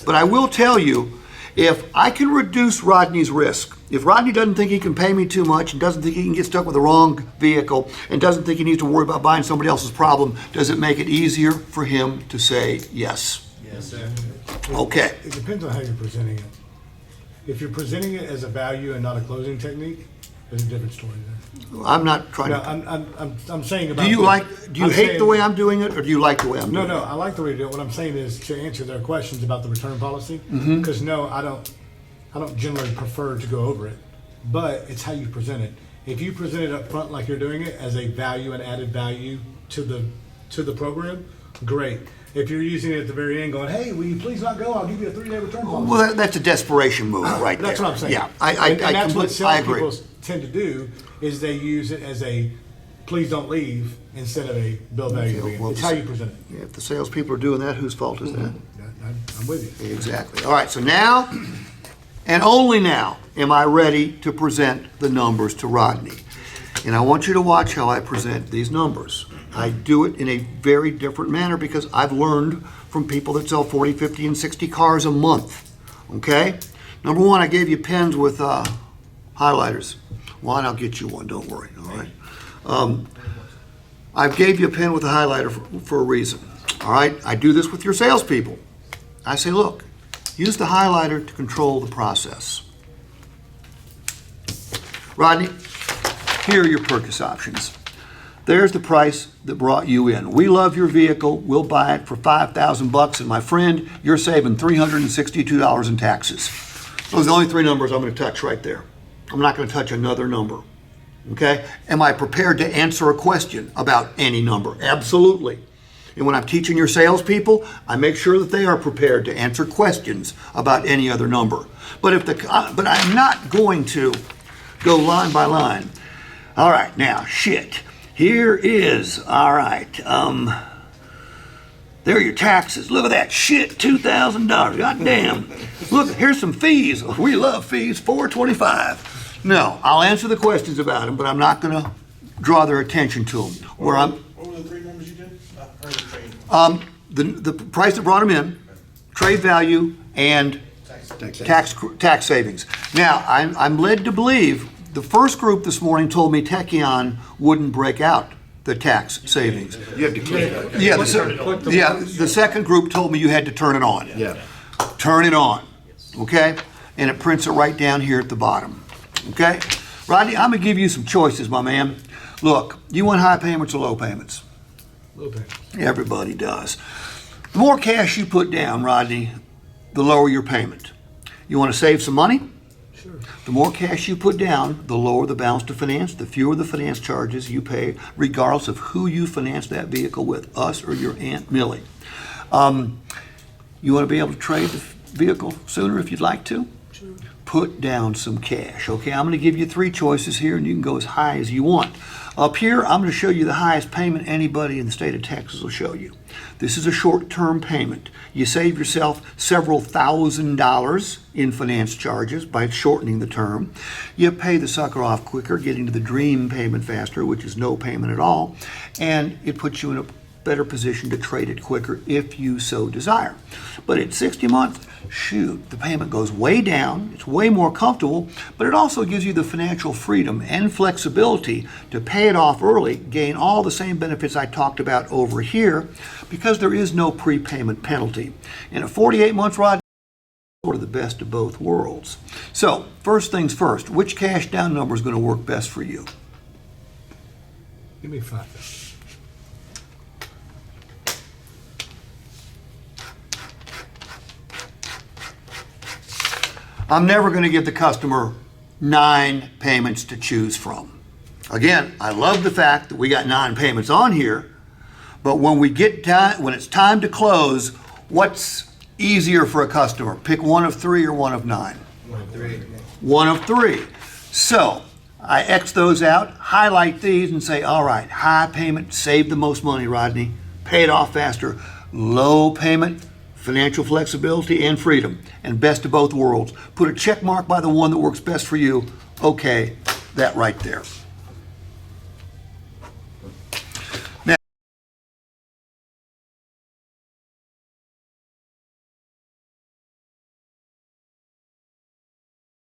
But I will tell you, if I can reduce Rodney's risk, if Rodney doesn't think he can pay me too much and doesn't think he can get stuck with the wrong vehicle and doesn't think he needs to worry about buying somebody else's problem, does it make it easier for him to say yes? Yes, sir. Okay. It depends on how you're presenting it. If you're presenting it as a value and not a closing technique, there's a different story there. I'm not trying No, to. I'm saying about. Do you I'm hate saying- the way I'm doing it, or do you like the way I'm doing No, it? I like the way you do it. What I'm saying is to answer their questions about the return policy, because no, I don't generally prefer to go over it, but it's how you present it. If you present it up front like you're doing it as a value and added value to the program, great. If you're using it at the very end going, hey, will you please not go? I'll give you a 3-day return policy. Well, that's a desperation move right there. That's what I'm saying. Yeah, and that's what I agree. salespeople tend to do is they use it as a please don't leave instead of a bill value. Okay, well, it's how you present it. If the salespeople are doing that, whose fault is that? I'm with you. Exactly. All right, so now, and only now, am I ready to present the numbers to Rodney. And I want you to watch how I present these numbers. I do it in a very different manner because I've learned from people that sell 40, 50, and 60 cars a month. Okay? Number one, I gave you pens with highlighters. Well, I'll get you one, don't worry, all right? I gave you a pen with a highlighter for a reason, all right? I do this with your salespeople. I say, look, use the highlighter to control the process. Rodney, here are your purchase options. There's the price that brought you in. We love your vehicle. We'll buy it for $5,000, and my friend, you're saving $362 in taxes. Those are the only three numbers I'm going to touch right there. I'm not going to touch another number. Okay? Am I prepared to answer a question about any number? Absolutely. And when I'm teaching your salespeople, I make sure that they are prepared to answer questions about any other number. But I'm not going to go line by line. All right, now, shit. Here is, all right, there are your taxes. Look at that shit, $2,000. God damn. Look, here's some fees. We love fees, $425. No, I'll answer the questions about them, but I'm not going to draw their attention to them. What were the three numbers you did? I heard the trade. The price that brought them in, trade value, and tax savings. Now, I'm led to believe the first group this morning told me Techion wouldn't break out the tax savings. You have to click that. Yeah, the second group told me you had to turn it on. Yeah. Turn it on, okay? And it prints it right down here at the bottom, okay? Rodney, I'm gonna give you some choices, my man. Look, you want high payments or low payments? Low payments. Everybody does. The more cash you put down, Rodney, the lower your payment. You want to save some money? Sure. The more cash you put down, the lower the balance to finance, the fewer the finance charges you pay, regardless of who you finance that vehicle with, us or your Aunt Millie. You want to be able to trade the vehicle sooner if you'd like to? Sure. Put down some cash. Okay, I'm going to give you three choices here, and you can go as high as you want. Up here, I'm going to show you the highest payment anybody in the state of Texas will show you. This is a short-term payment. You save yourself several $1,000s in finance charges by shortening the term. You pay the sucker off quicker, getting to the dream payment faster, which is no payment at all, and it puts you in a better position to trade it quicker if you so desire. But at 60 months, shoot, the payment goes way down, it's way more comfortable, but it also gives you the financial freedom and flexibility to pay it off early, gain all the same benefits I talked about over here, because there is no prepayment penalty. In a 48-month ride, sort of the best of both worlds. So, first things first, which cash down number is going to work best for you? Give me 5,000. I'm never going to give the customer 9 payments to choose from. Again, I love the fact that we got 9 payments on here, but when it's time to close, what's easier for a customer? Pick one of 3 or one of 9? One of three. One of 3. So I X those out, highlight these, and say, all right, high payment, save the most money, Rodney. Pay it off faster. Low payment, financial flexibility and freedom, and best of both worlds. Put a check mark by the one that works best for you. Okay, that right there.